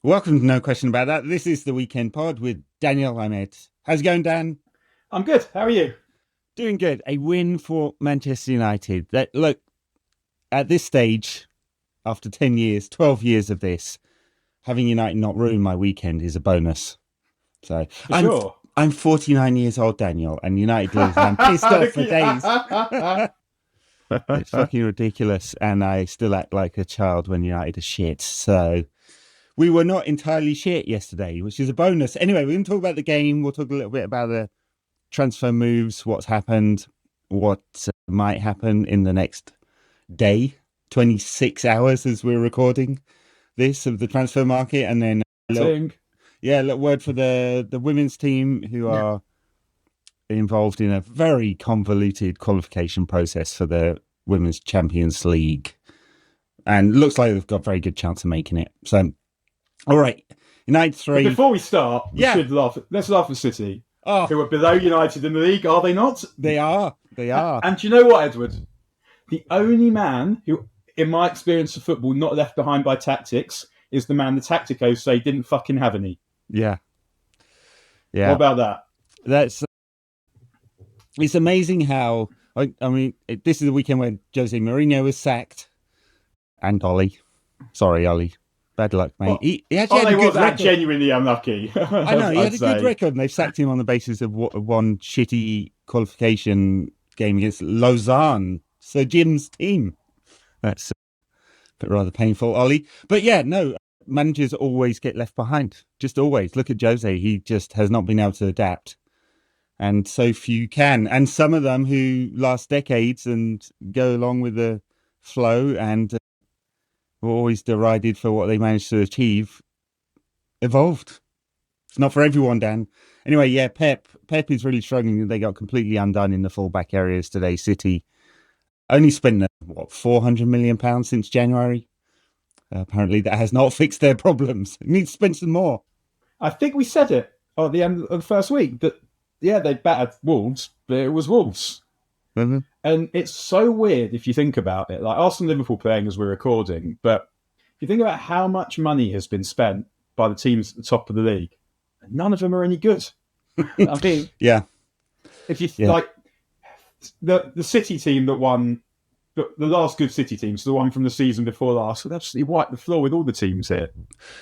Welcome to No Question About That. This is the Weekend Pod with Daniel Ahmed. How's it going, Dan? I'm good. How are you? Doing good. A win for Manchester United. Look, at this stage, after 10 years, 12 years of this, having United not ruin my weekend is a bonus. So I'm 49 years old, Daniel, and United lose, and I'm pissed off for days. It's fucking ridiculous, and I still act like a child when United are shit. So we were not entirely shit yesterday, which is a bonus. Anyway, we're going to talk about the game. We'll talk a little bit about the transfer moves, what's happened, what might happen in the next day, 26 hours as we're recording this, of the transfer market. And then a little word for the women's team who are involved in a very convoluted qualification process for the Women's Champions League. And looks like they've got a very good chance of making it. So, all right, United 3. But before we start, we should laugh. Let's laugh at City, who are below United in the league, are they not? They are. And do you know what, Edward? The only man who, in my experience of football, not left behind by tactics is the man the tacticos say didn't fucking have any. Yeah. What about that? It's amazing how, this is the weekend when Jose Mourinho was sacked. And Ollie. Sorry, Ollie. Bad luck, mate. Well, he actually had a good record. Genuinely unlucky. I know, he had a good record, and they've sacked him on the basis of one shitty qualification game against Lausanne, Sir Jim's team. That's a bit rather painful, Ollie. But yeah, no, managers always get left behind. Just always. Look at Jose. He just has not been able to adapt. And so few can. And some of them who last decades and go along with the flow and were always derided for what they managed to achieve, evolved. It's not for everyone, Dan. Anyway, yeah, Pep is really struggling. They got completely undone in the fullback areas today. City only spent, £400 million since January. Apparently that has not fixed their problems. It needs to spend some more. I think we said it at the end of the first week that, they battered Wolves, but it was Wolves. Mm-hmm. And it's so weird if you think about it. Like Arsenal and Liverpool playing as we're recording, but if you think about how much money has been spent by the teams at the top of the league, none of them are any good. I mean, if you like the City team that won, the last good City teams, the one from the season before last, would absolutely wipe the floor with all the teams here.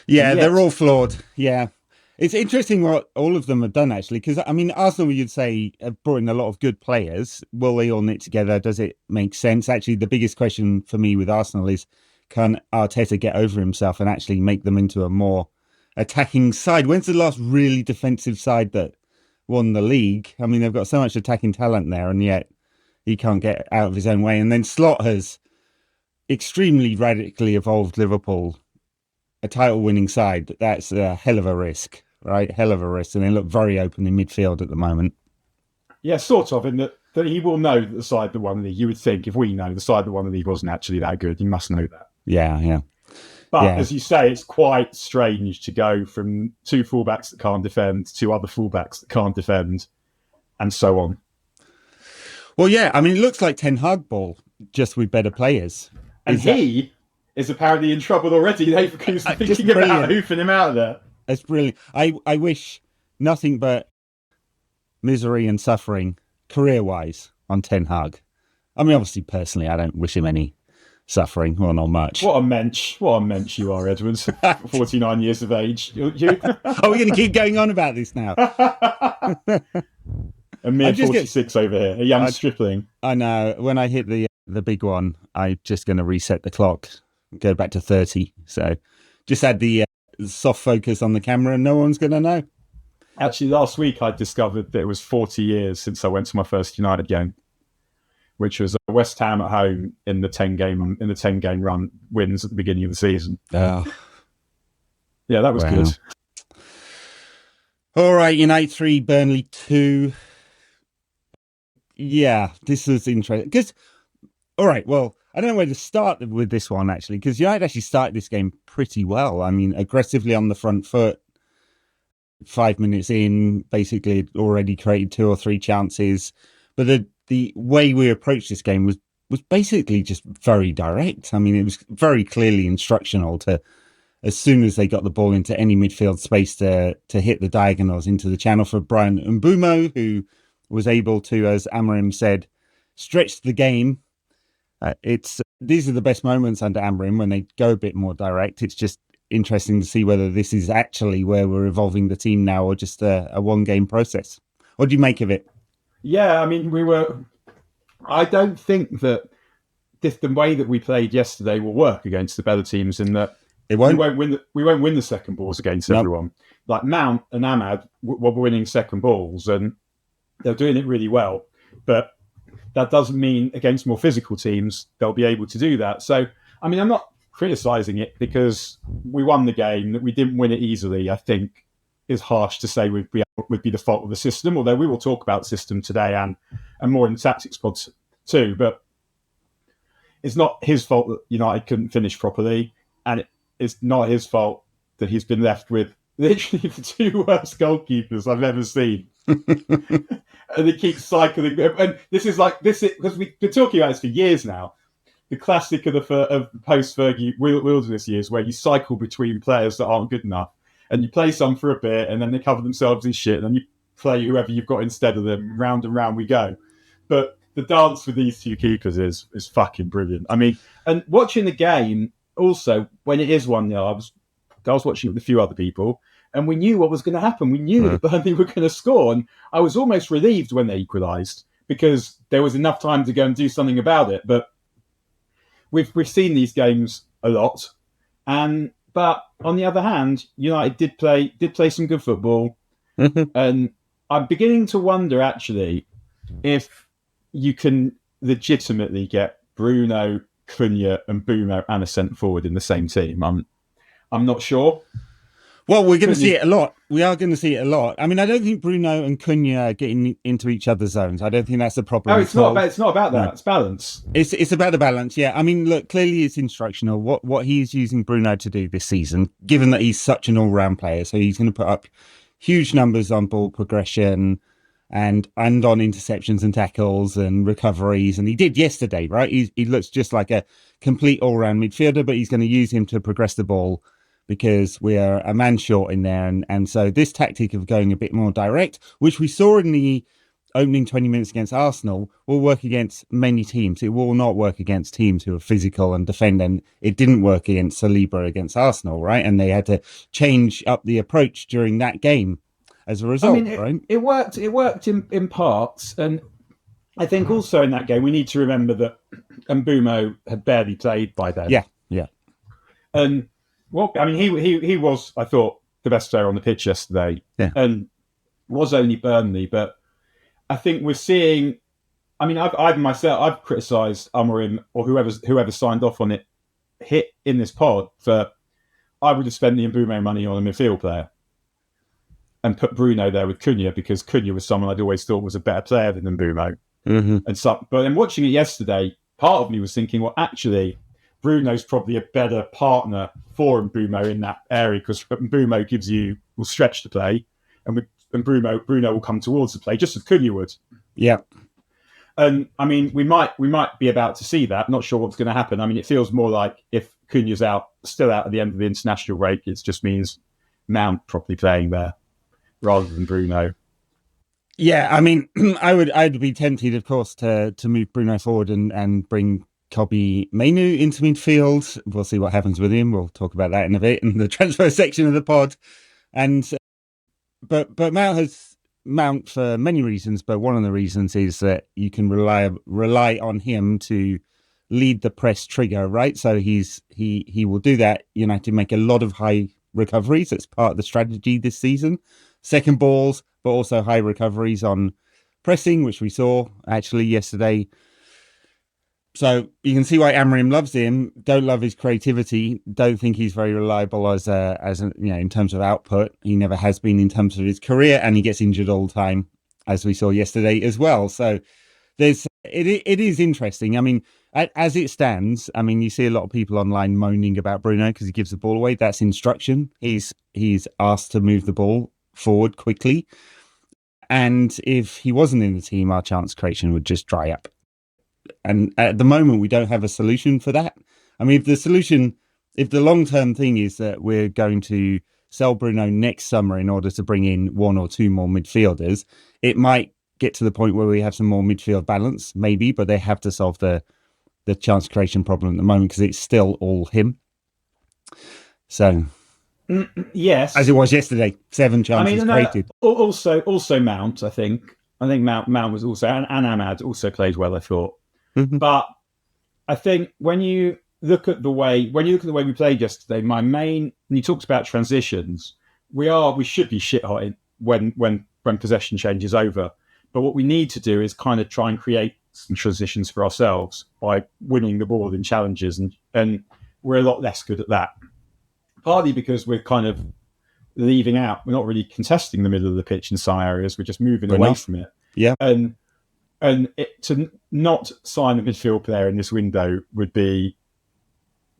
Yeah, they're all flawed. Yeah. It's interesting what all of them have done, actually, because, Arsenal, you'd say, have brought in a lot of good players. Will they all knit together? Does it make sense? Actually, the biggest question for me with Arsenal is, can Arteta get over himself and actually make them into a more attacking side? When's the last really defensive side that won the league? They've got so much attacking talent there, and yet he can't get out of his own way. And then Slot has extremely radically evolved Liverpool, a title-winning side. That's a hell of a risk, right? Hell of a risk. And they look very open in midfield at the moment. Yeah, sort of, in that he will know that the side that won the league. You would think, if we know the side that won the league wasn't actually that good, he must know that. Yeah. But as you say, it's quite strange to go from two fullbacks that can't defend to other fullbacks that can't defend, and so on. Well, yeah, it looks like Ten Hag ball, just with better players. And he is apparently in trouble already. Leverkusen thinking about hoofing him out of there. It's brilliant. I wish nothing but misery and suffering, career-wise, on Ten Hag. Obviously, personally, I don't wish him any suffering. Well, not much. What a mensch you are, Edwards. 49 years of age. You... Are we going to keep going on about this now? A mere 46 over here, a young stripling. I know. When I hit the big one, I'm just going to reset the clock, go back to 30. So just add the soft focus on the camera and no one's going to know. Actually, last week I discovered that it was 40 years since I went to my first United game, which was West Ham at home in the 10 game run wins at the beginning of the season. Oh. Yeah, that was good. All right, United 3, Burnley 2. Yeah, this was interesting. Because, all right, well, I don't know where to start with this one, actually, because United actually started this game pretty well. Aggressively on the front foot. 5 minutes in, basically already created 2 or 3 chances. But the way we approached this game was basically just very direct. It was very clearly instructional to as soon as they got the ball into any midfield space to hit the diagonals into the channel for Brian Mbumo, who was able to, as Amorim said, stretch the game. These are the best moments under Amorim when they go a bit more direct. It's just interesting to see whether this is actually where we're evolving the team now or just a one-game process. What do you make of it? Yeah, I mean, I don't think that the way that we played yesterday will work against the better teams, in that It won't. we won't win the second balls against everyone. Like Mount and Ahmad were winning second balls, and they're doing it really well. But that doesn't mean against more physical teams they'll be able to do that. So, I mean, I'm not criticising it because we won the game. That we didn't win it easily, I think, is harsh to say would be the fault of the system. Although we will talk about the system today and more in the tactics pod too. But it's not his fault that United couldn't finish properly, and it's not his fault that he's been left with literally the two worst goalkeepers I've ever seen. And they keep cycling. And this is because we've been talking about this for years now. The classic of the post-Fergie wilderness years, where you cycle between players that aren't good enough, and you play some for a bit, and then they cover themselves in shit, and then you play whoever you've got instead of them. Round and round we go. But the dance with these two keepers is fucking brilliant. I mean, and watching the game also when it is 1-0, I was watching with a few other people, and we knew what was going to happen. We knew that Burnley were going to score, and I was almost relieved when they equalised because there was enough time to go and do something about it. But we've seen these games a lot, but on the other hand, United did play some good football, and I'm beginning to wonder actually if you can legitimately get Bruno, Cunha, and Bumo and a centre forward in the same team. I'm not sure. Well, we're going to see it a lot. We are going to see it a lot. I mean, I don't think Bruno and Cunha are getting into each other's zones. I don't think that's the problem. No, it's not about that. No. It's balance. It's about the balance, yeah. I mean, look, clearly it's instructional what he's using Bruno to do this season, given that he's such an all-round player. So he's going to put up huge numbers on ball progression and on interceptions and tackles and recoveries. And he did yesterday, right? He looks just like a complete all-round midfielder, but he's going to use him to progress the ball because we are a man short in there. And so this tactic of going a bit more direct, which we saw in the opening 20 minutes against Arsenal, will work against many teams. It will not work against teams who are physical and defend. And it didn't work against Saliba against Arsenal, right? And they had to change up the approach during that game as a result, right? It worked in parts. And I think also in that game, we need to remember that Mbumo had barely played by then. Yeah. And well, I mean, he was, I thought, the best player on the pitch yesterday, and was only Burnley. But I think we're seeing. I mean, I've criticised Amorim or whoever signed off on it hit in this pod for. I would have spent the Mbumo money on a midfield player and put Bruno there with Cunha because Cunha was someone I'd always thought was a better player than Mbumo. And so, but then watching it yesterday, part of me was thinking, well, actually, Bruno's probably a better partner for Mbumo in that area because Mbumo will stretch the play, and Bruno will come towards the play just as Cunha would. Yeah. And I mean, we might be about to see that. Not sure what's going to happen. I mean, it feels more like if Cunha's still out at the end of the international break, it just means Mount probably playing there rather than Bruno. Yeah, I mean, I'd be tempted, of course, to move Bruno forward and bring Kobbie Mainoo into midfield. We'll see what happens with him. We'll talk about that in a bit in the transfer section of the pod. And but Mount for many reasons, but one of the reasons is that you can rely on him to lead the press trigger, right? So he will do that. United make a lot of high recoveries. That's part of the strategy this season. Second balls, but also high recoveries on pressing, which we saw actually yesterday. So you can see why Amorim loves him. Don't love his creativity. Don't think he's very reliable as in terms of output. He never has been in terms of his career, and he gets injured all the time, as we saw yesterday as well. So it is interesting. I mean, as it stands, I mean, you see a lot of people online moaning about Bruno because he gives the ball away. That's instruction. He's asked to move the ball forward quickly, and if he wasn't in the team, our chance creation would just dry up. And at the moment, we don't have a solution for that. I mean, if the solution if the long-term thing is that we're going to sell Bruno next summer in order to bring in one or two more midfielders, it might get to the point where we have some more midfield balance, maybe, but they have to solve the chance creation problem at the moment because it's still all him. So, yes, as it was yesterday, 7 chances created. Also Mount. I think Mount was also and Ahmad also played well. I thought, but I think when you look at the way we played yesterday, when you talked about transitions, we should be shit hot when possession changes over. But what we need to do is kind of try and create some transitions for ourselves by winning the ball in challenges, and we're a lot less good at that. Partly because we're kind of leaving out, we're not really contesting the middle of the pitch in some areas, we're just moving away from it. Yeah. And to not sign a midfield player in this window would be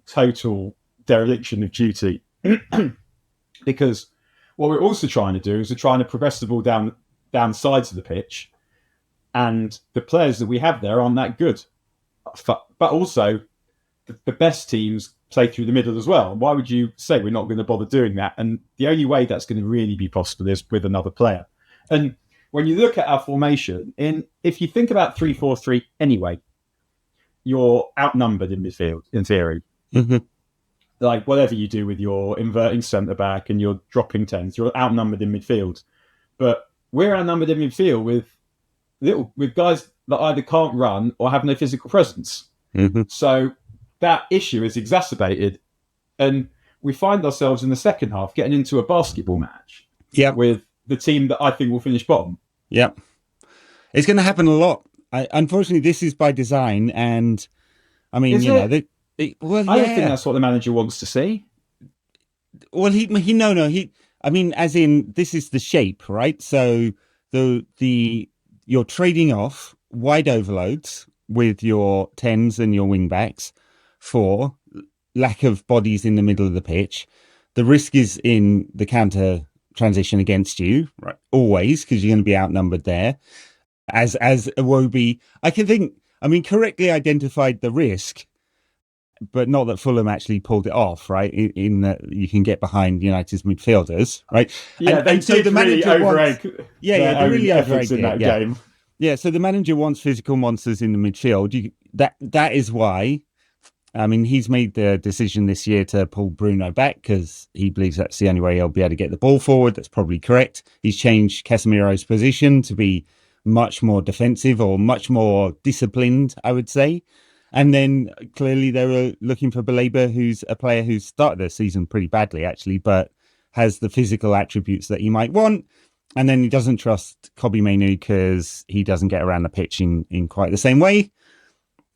total dereliction of duty. Because what we're also trying to do is we're trying to progress the ball down the sides of the pitch, and the players that we have there aren't that good. But also, the best teams play through the middle as well. Why would you say we're not going to bother doing that? And the only way that's going to really be possible is with another player. And when you look at our formation, if you think about 3-4-3 anyway, you're outnumbered in midfield, in theory. Mm-hmm. Like, whatever you do with your inverting centre-back and your dropping 10s, you're outnumbered in midfield. But we're outnumbered in midfield with guys that either can't run or have no physical presence. Mm-hmm. So that issue is exacerbated, and we find ourselves in the second half getting into a basketball match with the team that I think will finish bottom. Yeah. It's going to happen a lot. Unfortunately, this is by design, and I mean, I don't think that's what the manager wants to see. Well, I mean, as in, this is the shape, right? So you're trading off wide overloads with your 10s and your wing backs for lack of bodies in the middle of the pitch. The risk is in the counter transition against you, right? Always, because you're going to be outnumbered there. As Iwobi, correctly identified the risk, but not that Fulham actually pulled it off, right? In that you can get behind United's midfielders, right? Yeah, they did really over-egg they really over-egged in that game. Yeah, so the manager wants physical monsters in the midfield. That is why, I mean, he's made the decision this year to pull Bruno back because he believes that's the only way he'll be able to get the ball forward. That's probably correct. He's changed Casemiro's position to be much more defensive or much more disciplined, I would say. And then clearly they were looking for Baleba, who's a player who started the season pretty badly, actually, but has the physical attributes that he might want. And then he doesn't trust Kobbie Mainoo because he doesn't get around the pitch in quite the same way.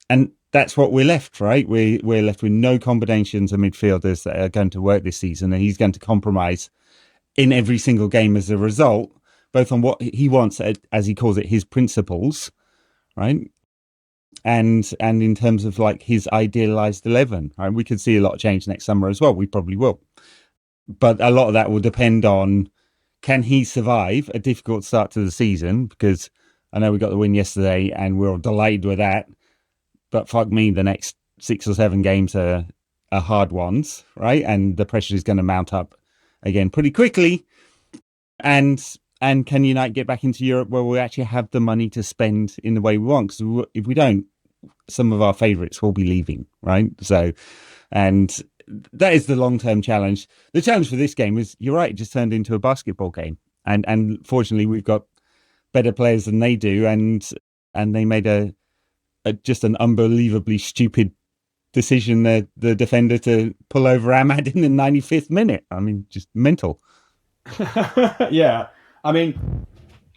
And that's what we're left, right? We're left with no combinations of midfielders that are going to work this season. And he's going to compromise in every single game as a result, both on what he wants, as he calls it, his principles, right? And in terms of like his idealized 11, right? We could see a lot of change next summer as well. We probably will. But a lot of that will depend on, can he survive a difficult start to the season? Because I know we got the win yesterday and we're all delighted with that. But fuck me, the next 6 or 7 games are hard ones, right? And the pressure is going to mount up again pretty quickly. And can United get back into Europe where we actually have the money to spend in the way we want? Because if we don't, some of our favourites will be leaving, right? So, and that is the long-term challenge. The challenge for this game is, you're right, it just turned into a basketball game. And fortunately, we've got better players than they do. And they made just an unbelievably stupid decision, the defender, to pull over Ahmad in the 95th minute. I mean, just mental. Yeah. I mean,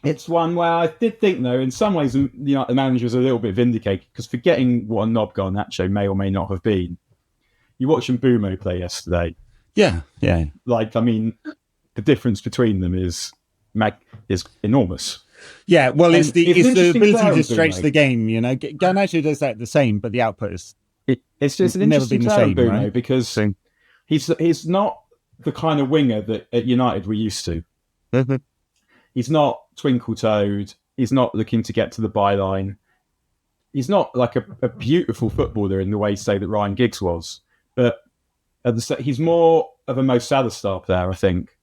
it's one where I did think, though, in some ways, the manager was a little bit vindicated, because forgetting what a knob Garnacho may or may not have been, you watch Mbumo play yesterday. Yeah. Like, I mean, the difference between them is enormous. Yeah, well, it's the ability to stretch Mbumo. the game, Garnacho does that the same, but the output is it's just an never interesting been the player, same, Mbumo, right? because he's not the kind of winger that at United we're used to. Mm-hmm. He's not twinkle-toed. He's not looking to get to the byline. He's not like a beautiful footballer in the way, say, that Ryan Giggs was. But He's more of a Mo Salah style player, I think,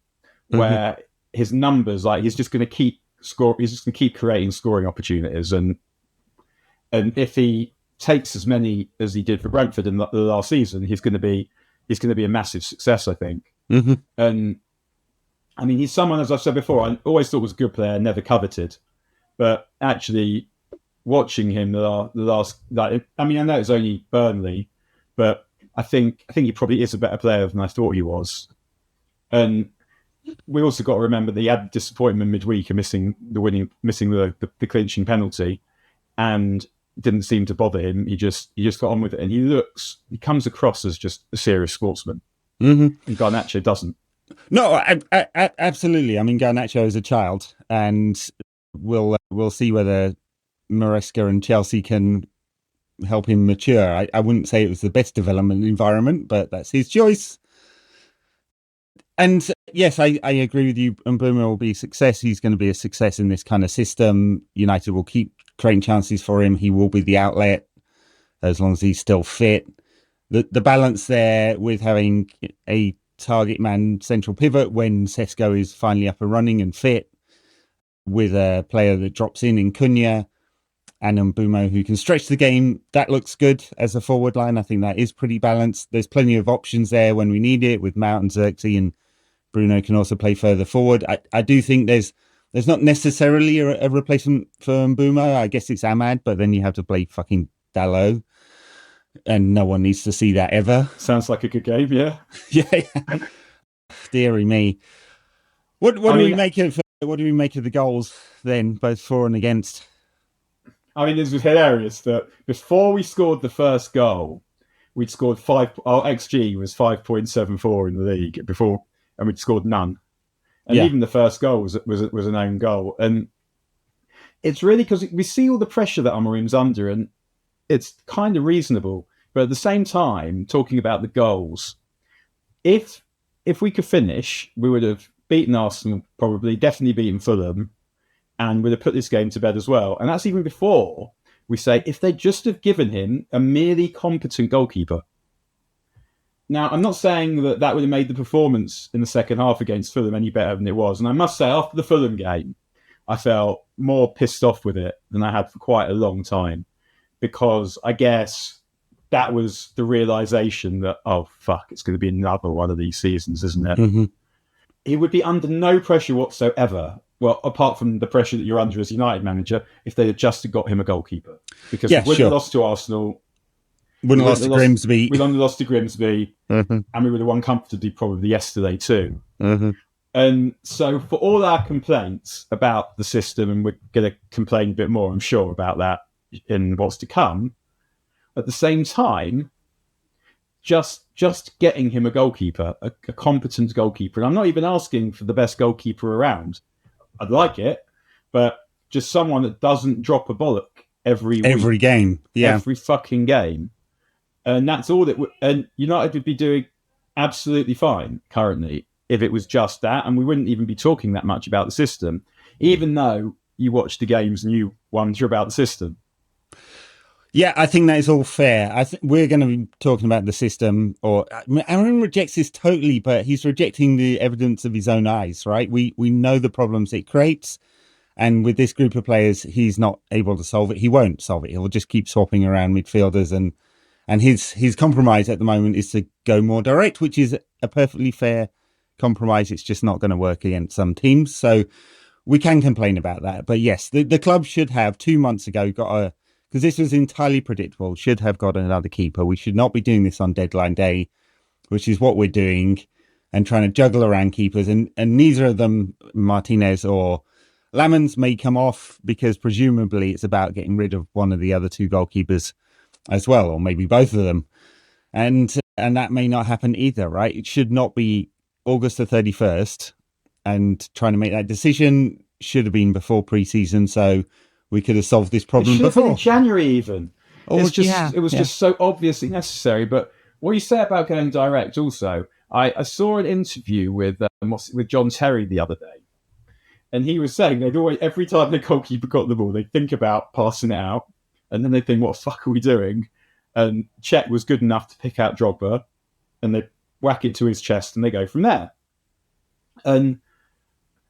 where his numbers, like he's just going to keep creating scoring opportunities, and if he takes as many as he did for Brentford in the last season, he's going to be a massive success, I think. And I mean, he's someone, as I've said before, I always thought was a good player, never coveted, but actually watching him the last, like, I mean, I know it's only Burnley, but I think he probably is a better player than I thought he was. And we also got to remember that he had disappointment midweek and missing the clinching penalty, and didn't seem to bother him. He just got on with it, and he comes across as just a serious sportsman. And Garnacho doesn't. No, I absolutely. I mean, Garnacho is a child, and we'll see whether Maresca and Chelsea can help him mature. I wouldn't say it was the best development environment, but that's his choice. And yes, I agree with you. Mbeumo will be a success. He's going to be a success in this kind of system. United will keep creating chances for him. He will be the outlet as long as he's still fit. The balance there with having a target man central pivot when Sesko is finally up and running and fit, with a player that drops in Cunha, and Mbeumo who can stretch the game, that looks good as a forward line. I think that is pretty balanced. There's plenty of options there when we need it, with Mount and Xerxes, and Bruno can also play further forward. I do think there's not necessarily a replacement for Mbeumo. I guess it's Ahmad, but then you have to play fucking Dalot, and no one needs to see that ever. Sounds like a good game, yeah. Yeah. Deary me. What do we make of the goals then, both for and against? I mean, this was hilarious that before we scored the first goal, we'd scored our XG was 5.74 in the league before, and we'd scored none. And even the first goal was an own goal. And it's really because we see all the pressure that Amorim's under, and it's kind of reasonable. But at the same time, talking about the goals, if we could finish, we would have beaten Arsenal, probably, definitely beaten Fulham, and would have put this game to bed as well. And that's even before we say, if they just have given him a merely competent goalkeeper. Now, I'm not saying that would have made the performance in the second half against Fulham any better than it was. And I must say, after the Fulham game, I felt more pissed off with it than I had for quite a long time, because I guess that was the realisation that, oh, fuck, it's going to be another one of these seasons, isn't it? He would be under no pressure whatsoever. Well, apart from the pressure that you're under as United manager, if they had just got him a goalkeeper. Because we wouldn't have lost to Arsenal. Wouldn't have lost to Grimsby. We'd only lost to Grimsby. And we would have won comfortably probably yesterday too. And so for all our complaints about the system, and we're going to complain a bit more, I'm sure, about that in what's to come, at the same time, just getting him a goalkeeper, a competent goalkeeper. And I'm not even asking for the best goalkeeper around. I'd like it, but just someone that doesn't drop a bollock every game, every fucking game, and that's all that. And United would be doing absolutely fine currently if it was just that, and we wouldn't even be talking that much about the system, even though you watch the games and you wonder about the system. Yeah, I think that is all fair. I think we're going to be talking about the system, or Aaron rejects this totally, but he's rejecting the evidence of his own eyes, right? We know the problems it creates, and with this group of players, he's not able to solve it. He won't solve it. He'll just keep swapping around midfielders, and his compromise at the moment is to go more direct, which is a perfectly fair compromise. It's just not going to work against some teams, so we can complain about that. But yes, the club should have 2 months ago because this was entirely predictable, should have got another keeper. We should not be doing this on deadline day, which is what we're doing, and trying to juggle around keepers. And neither of them, Martinez or Lamens, may come off, because presumably it's about getting rid of one of the other two goalkeepers as well, or maybe both of them. And that may not happen either, right? It should not be August the 31st, and trying to make that decision should have been before pre-season, so we could have solved this problem before. In January even. It was just so obviously necessary. But what you say about going direct also, I saw an interview with John Terry the other day, and he was saying they'd always, every time the goalkeeper got the ball, they'd think about passing it out, and then they'd think, what the fuck are we doing? And Cech was good enough to pick out Drogba, and they whack it to his chest, and they go from there. And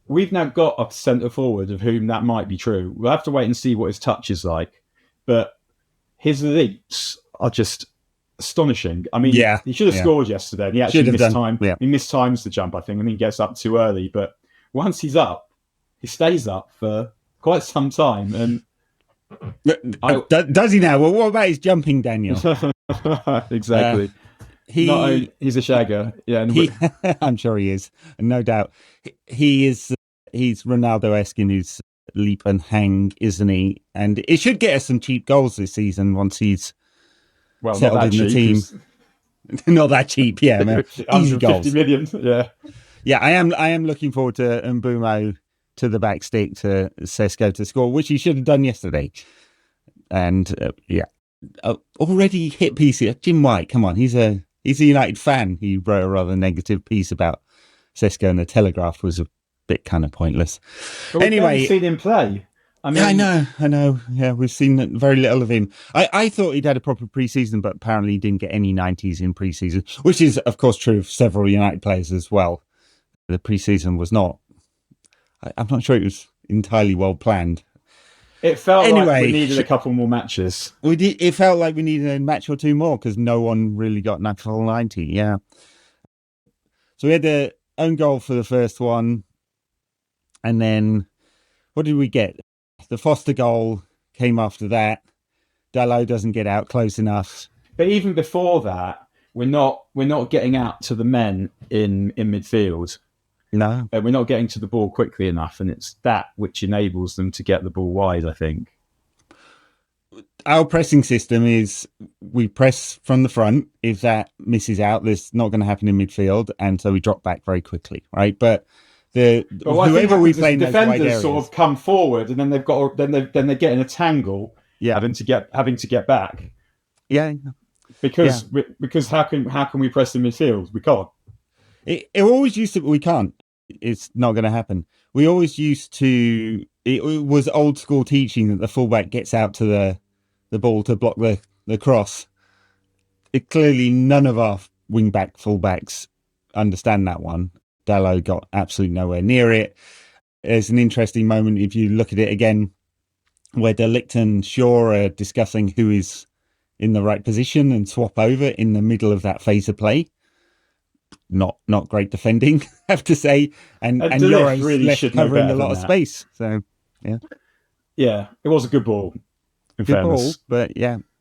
we've now got a centre forward of whom that might be true. We'll have to wait and see what his touch is like. But his leaps are just astonishing. I mean, he should have scored yesterday. And he actually missed time. Yeah. He missed times to jump, I think, and he gets up too early. But once he's up, he stays up for quite some time. And does he now? Well, what about his jumping, Daniel? Exactly. He's a shagger. Yeah, I'm sure he is, no doubt. He's Ronaldo-esque in his leap and hang, isn't he? And it should get us some cheap goals this season once he's settled in the team. Not that cheap, yeah. Man. Easy goals. 50 million, yeah. Yeah, I am looking forward to Mbeumo to the back stick to Sesko to score, which he should have done yesterday. And already hit pieces. Jim White, come on, he's a United fan. He wrote a rather negative piece about Sesko, and the Telegraph was a bit kind of pointless. But anyway, we've seen him play. I mean, I know. Yeah, we've seen very little of him. I thought he'd had a proper pre-season, but apparently he didn't get any 90s in pre-season, which is, of course, true of several United players as well. The pre-season was not. I'm not sure it was entirely well planned. It felt like we needed a couple more matches. It felt like we needed a match or two more because no one really got that full 90. Yeah. So we had the own goal for the first one, and then what did we get? The Foster goal came after that. Dalot doesn't get out close enough. But even before that, we're not getting out to the men in midfield. No. We're not getting to the ball quickly enough, and it's that which enables them to get the ball wide, I think. Our pressing system is we press from the front. If that misses out, that's not going to happen in midfield, and so we drop back very quickly, right? But whoever we play in those wide areas, sort of come forward, and then they get in a tangle, having to get back. Yeah, because how can we press in midfield? We can't. It always used to. We can't. It's not going to happen. We always used to. It was old school teaching that the fullback gets out to the ball to block the cross. Clearly, none of our wing back fullbacks understand that one. Dalot got absolutely nowhere near it. There's an interesting moment if you look at it again, where De Ligt and Shaw are discussing who is in the right position and swap over in the middle of that phase of play. Not great defending, I have to say, and Euro's really left covering a lot of space. So, yeah, it was a good ball. Good ball, but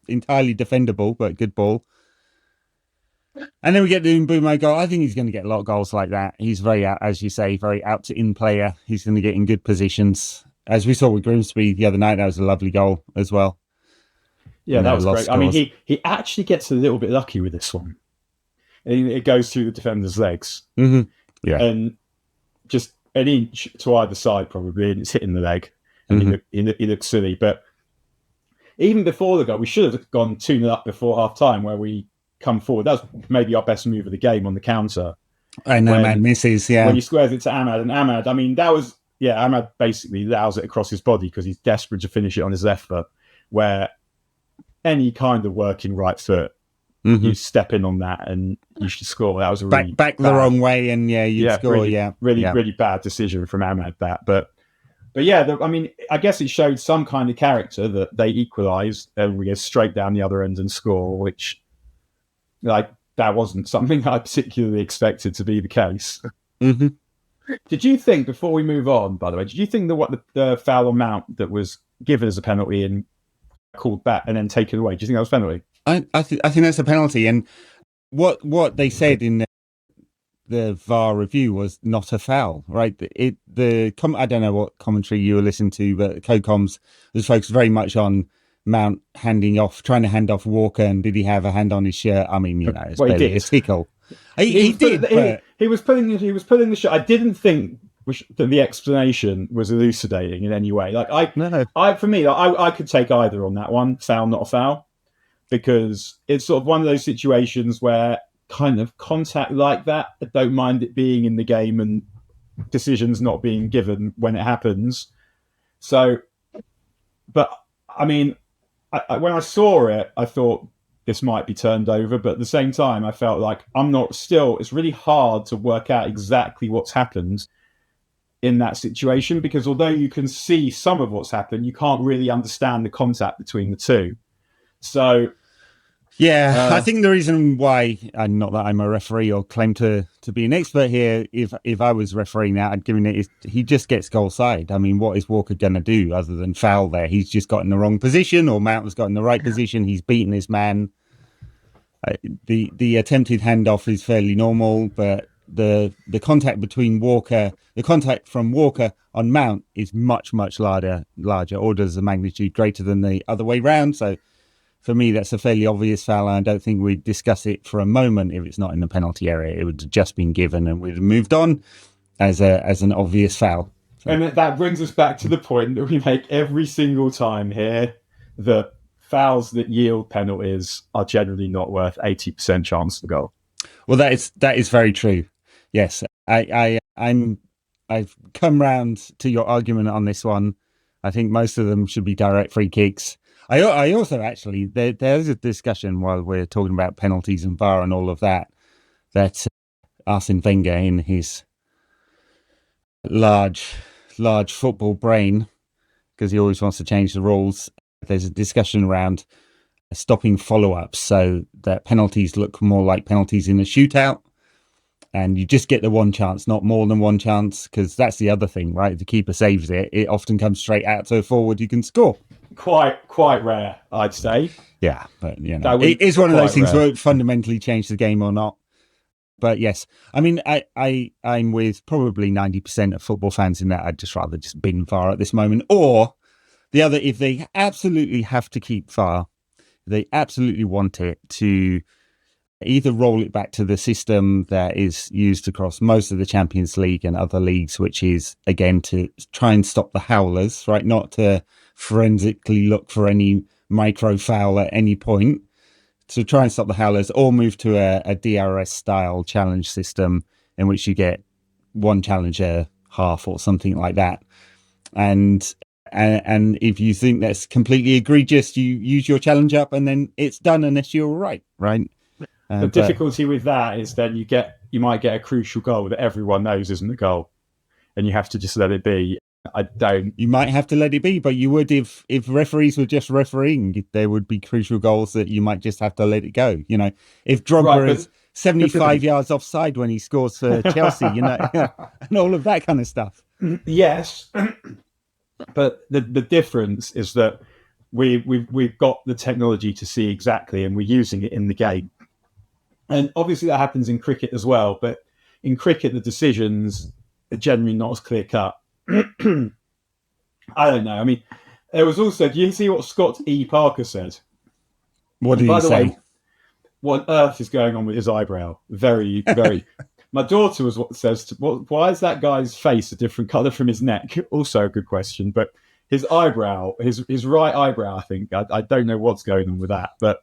entirely defendable, but good ball. And then we get the Mbeumo goal. I think he's going to get a lot of goals like that. He's very out, as you say, very out to in player. He's going to get in good positions, as we saw with Grimsby the other night. That was a lovely goal as well. Yeah, that was great. Scores. I mean, he actually gets a little bit lucky with this one. It goes through the defender's legs. Mm-hmm. Yeah. And just an inch to either side, probably, and it's hitting the leg. And he looks silly. But even before the goal, we should have gone 2-0 up before half-time, where we come forward. That was maybe our best move of the game on the counter. And Ahmad misses, When he squares it to Ahmad. And Ahmad, I mean, Ahmad basically allows it across his body because he's desperate to finish it on his left foot, where any kind of working right foot, you step in on that and you should score. That was a really back the wrong way, and you'd score. Really bad decision from Ahmad. But I mean, I guess it showed some kind of character that they equalised and we go straight down the other end and score, which that wasn't something I particularly expected to be the case. Mm-hmm. Did you think, before we move on, by the way, did you think that the foul on Mount that was given as a penalty and called back and then taken away, do you think that was a penalty? I think that's a penalty, and what they said in the VAR review was not a foul, right? I don't know what commentary you were listening to, but Co-Coms was focused very much on Mount trying to hand off Walker, and did he have a hand on his shirt? I mean, it's barely a tickle. He did. He was pulling the shirt. I didn't think that the explanation was elucidating in any way. Like I could take either on that one, foul, not a foul. Because it's sort of one of those situations where kind of contact like that, I don't mind it being in the game and decisions not being given when it happens. So, but I mean, when I saw it, I thought this might be turned over. But at the same time, I felt like it's really hard to work out exactly what's happened in that situation, because although you can see some of what's happened, you can't really understand the contact between the two. So yeah, I think the reason why, and not that I'm a referee or claim to be an expert here, if I was refereeing that, I'd given it, is he just gets goal side. I mean, what is Walker going to do other than foul there? He's just got in the wrong position, or Mount has got in the right position. He's beaten his man. The attempted handoff is fairly normal, but the contact between Walker, the contact from Walker on Mount is much larger, orders of magnitude greater than the other way round. So for me, that's a fairly obvious foul. I don't think we'd discuss it for a moment if it's not in the penalty area. It would have just been given, and we'd have moved on as an obvious foul. So. And that brings us back to the point that we make every single time here: the fouls that yield penalties are generally not worth 80% chance to goal. Well, that is very true. Yes, I've come round to your argument on this one. I think most of them should be direct free kicks. I also actually there's a discussion while we're talking about penalties and VAR and all of that Arsene Wenger, in his large football brain, because he always wants to change the rules, there's a discussion around stopping follow-ups so that penalties look more like penalties in a shootout, and you just get the one chance, not more than one chance, because that's the other thing, right? If the keeper saves it, it often comes straight out to a forward you can score. Quite rare, I'd say. Yeah, but it is one of those things where it fundamentally change the game or not. But yes, I mean, I'm with probably 90% of football fans in that I'd just rather just bin VAR at this moment. Or the other, if they absolutely have to keep VAR, they absolutely want it, to either roll it back to the system that is used across most of the Champions League and other leagues, which is, again, to try and stop the howlers, right? Not to forensically look for any micro foul at any point, to try and stop the howlers, or move to a DRS style challenge system in which you get one challenger half or something like that. And if you think that's completely egregious, you use your challenge up and then it's done unless you're right? The difficulty with that is that you might get a crucial goal that everyone knows isn't a goal, and you have to just let it be. You might have to let it be, but you would if referees were just refereeing. There would be crucial goals that you might just have to let it go. If Drogba is 75 yards offside when he scores for Chelsea, and all of that kind of stuff. Yes, but the difference is that we've got the technology to see exactly, and we're using it in the game. And obviously that happens in cricket as well. But in cricket, the decisions are generally not as clear cut. I don't know. I mean, there was also, do you see what Scott E. Parker said? What did he say? Way, what on earth is going on with his eyebrow? Very, very. My daughter was what says, why is that guy's face a different colour from his neck? Also a good question. But his eyebrow, his right eyebrow, I think, I don't know what's going on with that. But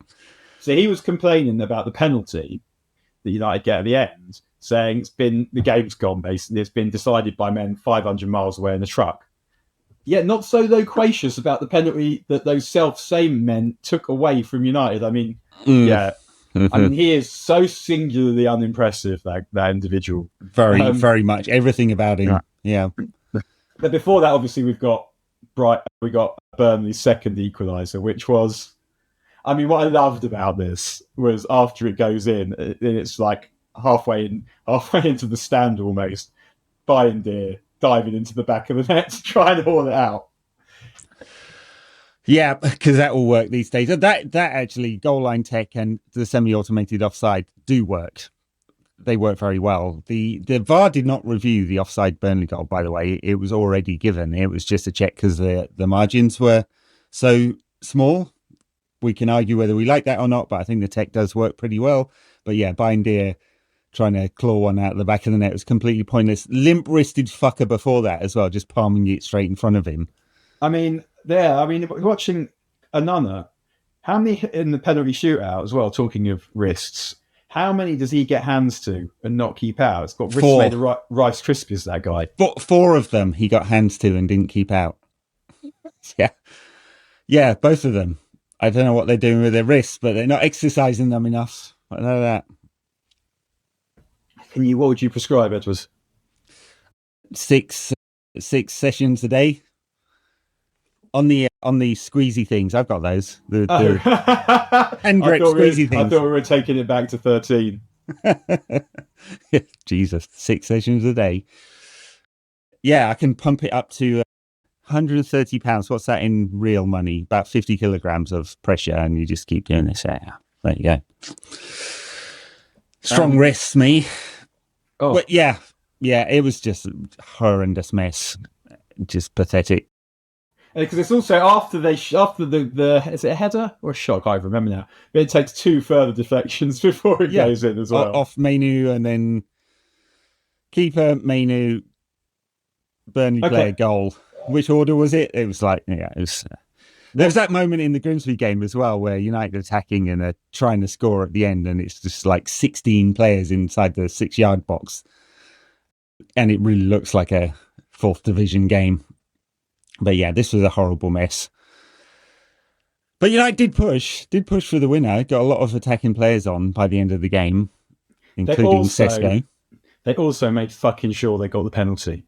so he was complaining about the penalty that United get at the end, saying the game's gone, basically. It's been decided by men 500 miles away in a truck. Yet not so loquacious about the penalty that those self-same men took away from United. I mean, yeah. I mean, he is so singularly unimpressive, that individual. Very, very much. Everything about him. Yeah. But before that, obviously, we got Burnley's second equaliser, which was... I mean, what I loved about this was after it goes in, it's like halfway into the stand almost, Bayindir diving into the back of the net to try and haul it out. Yeah, because that will work these days. That actually, goal line tech and the semi-automated offside do work. They work very well. The VAR did not review the offside Burnley goal, by the way. It was already given. It was just a check because the margins were so small. We can argue whether we like that or not, but I think the tech does work pretty well. But yeah, Bayindir trying to claw one out of the back of the net was completely pointless. Limp-wristed fucker before that as well, just palming it straight in front of him. I mean, watching Anana, how many in the penalty shootout as well, talking of wrists, how many does he get hands to and not keep out? It's got wrists made of Rice Krispies, that guy. Four of them he got hands to and didn't keep out. Yeah, both of them. I don't know what they're doing with their wrists, but they're not exercising them enough. I know that. What would you prescribe, Edward? Six sessions a day on the squeezy things. I've got those. The hand grip squeezy things. I thought we were taking it back to 13. Jesus, 6 sessions a day. Yeah, I can pump it up to 130 pounds. What's that in real money? About 50 kilograms of pressure, and you just keep doing this. There you go. Strong wrists, me. Oh, but yeah, it was just a horrendous mess. Just pathetic. Because it's also after the is it a header or a shot? I can't remember now. But it takes 2 further deflections before it goes in as well. Off Mainu and then keeper, Mainu, Burnley player, goal. Which order was it? It was like, it was. There was that moment in the Grimsby game as well where United attacking and trying to score at the end, and it's just like 16 players inside the 6-yard box. And it really looks like a 4th division game. But yeah, this was a horrible mess. But United did push for the winner. Got a lot of attacking players on by the end of the game, including Sesko. They also made fucking sure they got the penalty.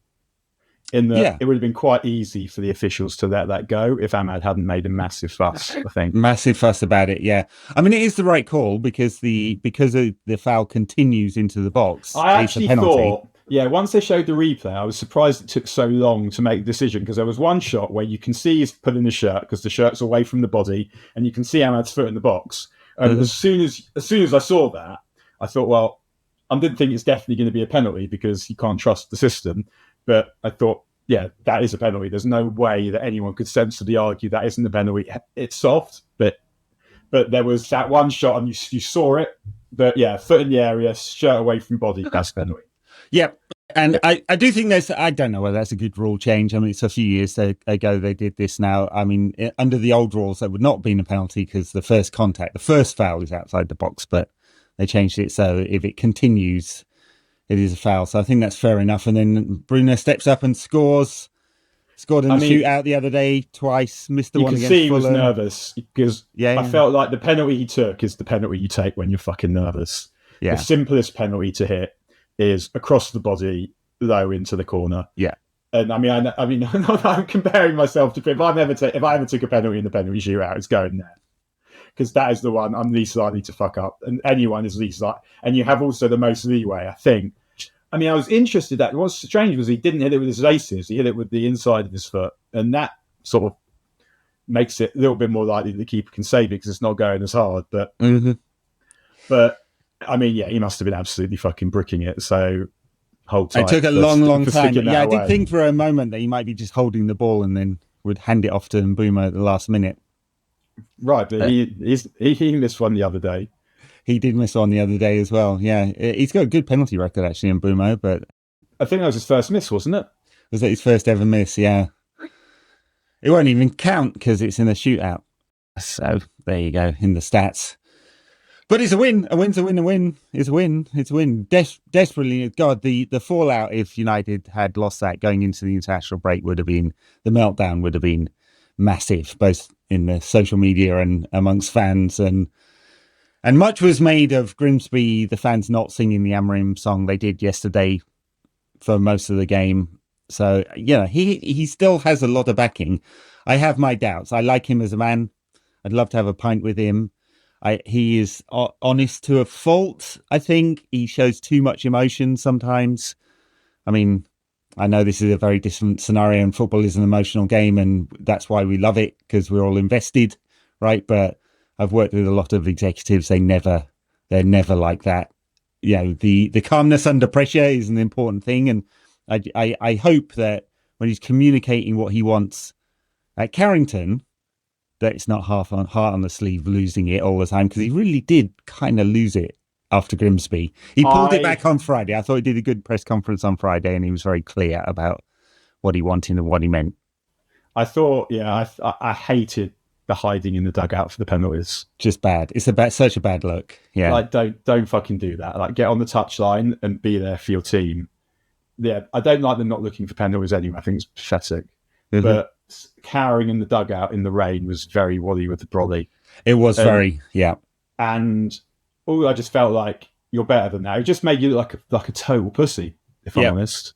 It would have been quite easy for the officials to let that go if Ahmad hadn't made a massive fuss, I think. Massive fuss about it, yeah. I mean, it is the right call because the foul continues into the box. I actually thought, once they showed the replay, I was surprised it took so long to make the decision, because there was one shot where you can see he's pulling the shirt because the shirt's away from the body, and you can see Ahmad's foot in the box. And as soon as I saw that, I thought, well, I didn't think it's definitely going to be a penalty because you can't trust the system. But I thought, that is a penalty. There's no way that anyone could sensibly argue that isn't a penalty. It's soft, but there was that one shot and you saw it. But foot in the area, shirt away from body, that's a penalty. Yeah, and I do think I don't know whether that's a good rule change. I mean, it's a few years ago they did this now. I mean, under the old rules, that would not have been a penalty because the first foul is outside the box, but they changed it so if it continues, it is a foul. So I think that's fair enough. And then Bruno steps up and scores. Scored in the shootout the other day twice. Missed the one against Fulham. You can see he was nervous because I felt like the penalty he took is the penalty you take when you're fucking nervous. Yeah. The simplest penalty to hit is across the body, low into the corner. Yeah. And I mean, I'm comparing myself to if I ever took a penalty in the penalty shootout, it's going there. Because that is the one I'm least likely to fuck up. And anyone is least likely. And you have also the most leeway, I think. I mean, I was interested that what's strange was he didn't hit it with his laces. He hit it with the inside of his foot. And that sort of makes it a little bit more likely that the keeper can save it because it's not going as hard. But, I mean, he must have been absolutely fucking bricking it. So hold tight. It took a long time. Yeah, I did think for a moment that he might be just holding the ball and then would hand it off to Mbeumo at the last minute. Right, but he missed one the other day. He did miss one the other day as well. Yeah, he's got a good penalty record actually in Mbeumo, but I think that was his first miss, wasn't it? Was that his first ever miss? Yeah, it won't even count because it's in a shootout. So there you go in the stats. But it's a win. A win's a win. A win is a win. It's a win. Desperately, God, the fallout if United had lost that going into the international break would have been the meltdown would have been massive, both in the social media and amongst fans, and much was made of Grimsby, the fans not singing the Amoirim song they did yesterday for most of the game. So he still has a lot of backing. I have my doubts. I like him as a man. I'd love to have a pint with him. He is honest to a fault. I think he shows too much emotion sometimes. I mean, I know this is a very different scenario and football is an emotional game and that's why we love it because we're all invested, right? But I've worked with a lot of executives. They're never like that. The calmness under pressure is an important thing. And I hope that when he's communicating what he wants at Carrington, that it's not heart on the sleeve losing it all the time because he really did kind of lose it after Grimsby. He pulled it back on Friday. I thought he did a good press conference on Friday and he was very clear about what he wanted and what he meant. I thought, I hated the hiding in the dugout for the penalties. Just bad. It's such a bad look. Yeah. Like, don't fucking do that. Like, get on the touchline and be there for your team. Yeah, I don't like them not looking for penalties anyway. I think it's pathetic. Mm-hmm. But cowering in the dugout in the rain was very Wally with the brolly. It was And- very, yeah. And I just felt like you're better than that. It just made you look like a total pussy, if I'm honest.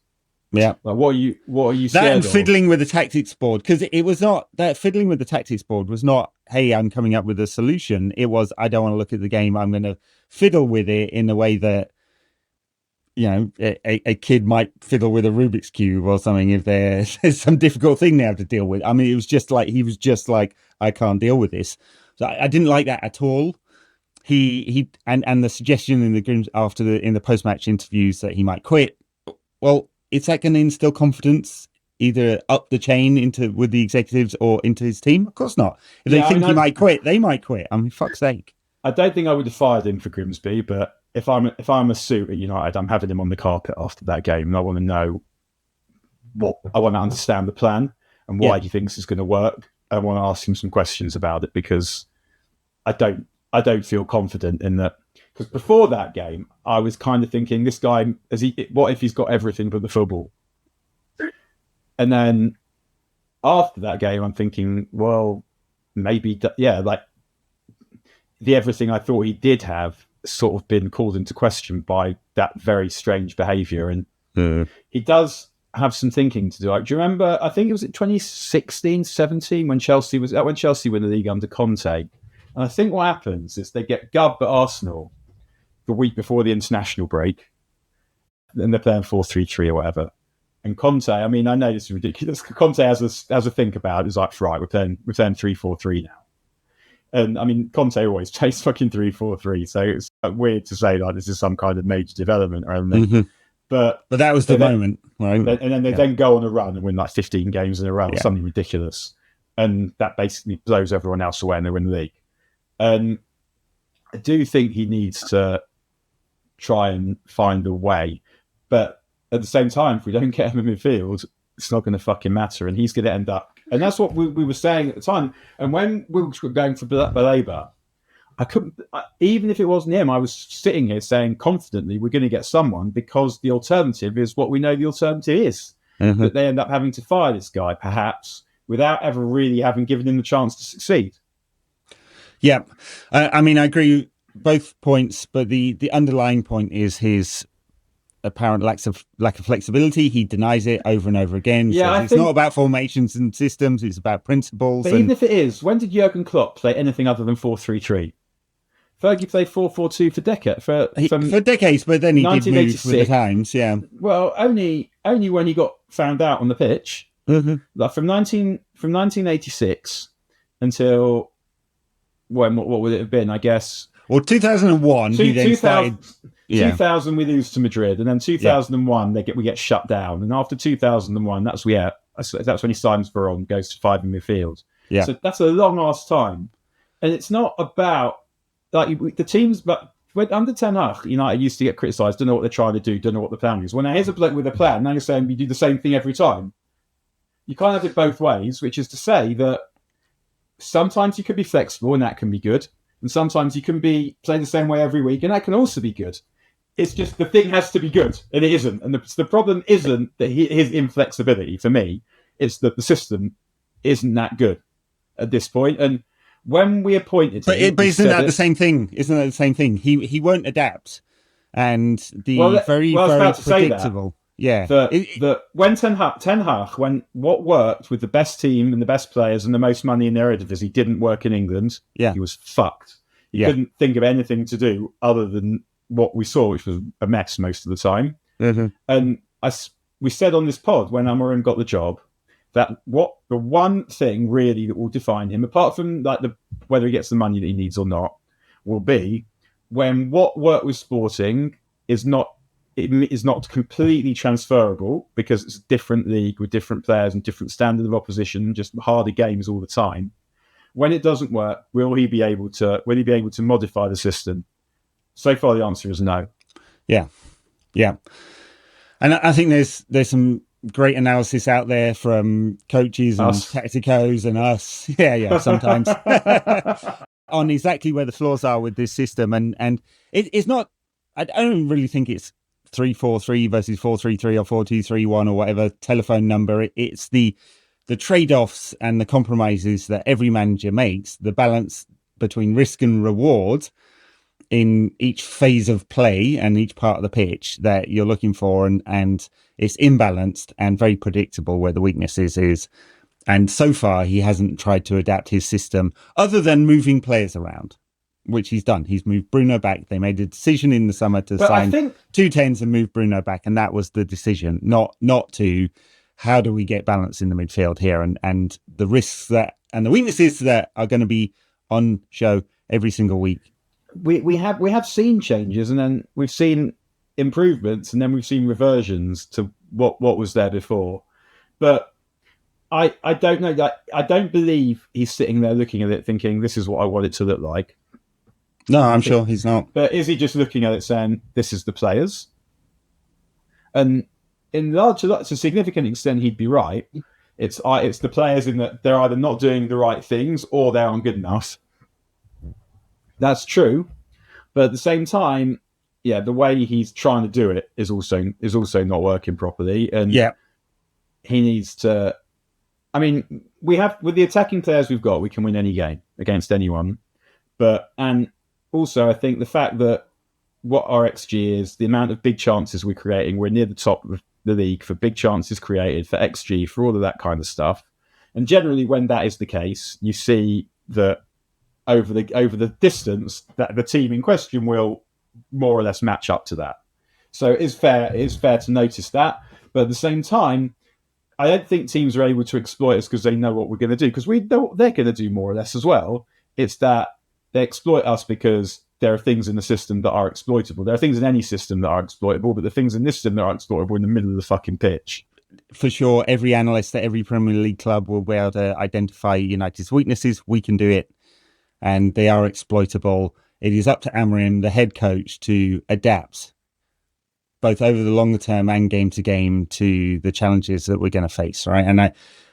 Yeah. Like, what are you That scared and of? fiddling with the tactics board, because it was not that fiddling with the tactics board was not, hey, I'm coming up with a solution. It was, I don't want to look at the game. I'm going to fiddle with it in the way that, a kid might fiddle with a Rubik's Cube or something if there's some difficult thing they have to deal with. I mean, it was just like, he was just like, I can't deal with this. So I didn't like that at all. And the suggestion in the post-match interviews that he might quit. Well, is that going to instill confidence either up the chain with the executives or into his team? Of course not. If they think he might quit, they might quit. I mean, fuck's sake. I don't think I would have fired him for Grimsby, but if I'm a suit at United, I'm having him on the carpet after that game, and I want to know I want to understand the plan and why he thinks it's going to work. I want to ask him some questions about it, because I don't feel confident in that. Because before that game, I was kind of thinking, this guy, what if he's got everything but the football? And then after that game, I'm thinking, well, maybe, like the everything I thought he did have sort of been called into question by that very strange behaviour. And he does have some thinking to do. Like, do you remember, I think it was 2016, 17, when Chelsea won the league under Conte. And I think what happens is they get gubbed at Arsenal the week before the international break, and they're playing 4-3-3 or whatever. And Conte, I mean, I know this is ridiculous. Conte has a think about it. It's like, right, we're playing 3-4-3 now. And I mean, Conte always chased fucking 3-4-3, so it's weird to say like this is some kind of major development or anything. Mm-hmm. But that was the moment, right? And then they then go on a run and win like 15 games in a row or something ridiculous, and that basically blows everyone else away and they win the league. And I do think he needs to try and find a way, but at the same time, if we don't get him in midfield, it's not going to fucking matter, and he's going to end up. And that's what we were saying at the time. And when we were going for Baleba, I couldn't, even if it wasn't him, I was sitting here saying confidently, we're going to get someone, because the alternative is what we know the alternative is. Mm-hmm. That they end up having to fire this guy, perhaps, without ever really having given him the chance to succeed. Yeah. I mean, I agree with both points, but the underlying point is his apparent lack of flexibility. He denies it over and over again. Yeah, it's not about formations and systems, it's about principles. But even if it is, when did Jurgen Klopp play anything other than 4-3-3? Fergie played 4-4-2 for decades, but then he did move with the times. Yeah. Well, only when he got found out on the pitch. Mm-hmm. Like from 1986 until what would it have been? I guess. Well, 2001. He then started. 2000 we lose to Madrid, and then 2001 we get shut down, and after 2001 that's when he signs Veron, goes to 5 in midfield. Yeah, so that's a long ass time, and it's not about like the teams. But when under Ten Hag, United used to get criticised. Don't know what they're trying to do. Don't know what the plan is. When here's a bloke with a plan, now you're saying we do the same thing every time. You can't have it both ways, which is to say that sometimes you could be flexible, and that can be good, and sometimes you can play the same way every week, and that can also be good. It's just the thing has to be good, and it isn't. And the problem isn't that his inflexibility. For me, it's that the system isn't that good at this point. And when we appointed him, but isn't that the same thing? Isn't that the same thing? He won't adapt, and very predictable. Yeah, that when Ten Hag, when what worked with the best team and the best players and the most money in their Eredivisie didn't work in England. Yeah, he was fucked. He couldn't think of anything to do other than what we saw, which was a mess most of the time. Mm-hmm. And we said on this pod when Amoirim got the job that the one thing really that will define him, apart from like whether he gets the money that he needs or not, will be when what worked with Sporting is not completely transferable, because it's a different league with different players and different standard of opposition, just harder games all the time. When it doesn't work, will he be able to modify the system? So far, the answer is no. Yeah. And I think there's some great analysis out there from coaches and tacticos and us. Yeah, sometimes. On exactly where the flaws are with this system. And it's not, I don't really think it's 3-4-3 versus 4-3-3 or 4-2-3-1 or whatever telephone number. It's the trade-offs and the compromises that every manager makes, the balance between risk and reward in each phase of play and each part of the pitch that you're looking for, and it's imbalanced and very predictable where the weaknesses is. And so far, he hasn't tried to adapt his system other than moving players around, which he's done. He's moved Bruno back. They made a decision in the summer to sign 2 10s and move Bruno back, and that was the decision, not to how do we get balance in the midfield here, and the risks that and the weaknesses that are going to be on show every single week. We have seen changes, and then we've seen improvements, and then we've seen reversions to what was there before. But I don't know. I don't believe he's sitting there looking at it thinking, this is what I want it to look like. No, I'm sure he's not. But is he just looking at it saying, this is the players? And to a significant extent, he'd be right. It's the players in that they're either not doing the right things or they aren't good enough. That's true. But at the same time, yeah, the way he's trying to do it is also not working properly. And he needs to... I mean, with the attacking players we've got, we can win any game against anyone. And also, I think the fact that what our XG is, the amount of big chances we're creating, we're near the top of the league for big chances created, for XG, for all of that kind of stuff. And generally, when that is the case, you see that over the distance, that the team in question will more or less match up to that. So it is fair to notice that. But at the same time, I don't think teams are able to exploit us because they know what we're going to do, because we know what they're going to do more or less as well. It's that they exploit us because there are things in the system that are exploitable. There are things in any system that are exploitable, but the things in this system that are exploitable in the middle of the fucking pitch. For sure, every analyst at every Premier League club will be able to identify United's weaknesses. We can do it, and they are exploitable. It is up to Amoirim, the head coach, to adapt both over the longer term and game to game to the challenges that we're going to face, right? And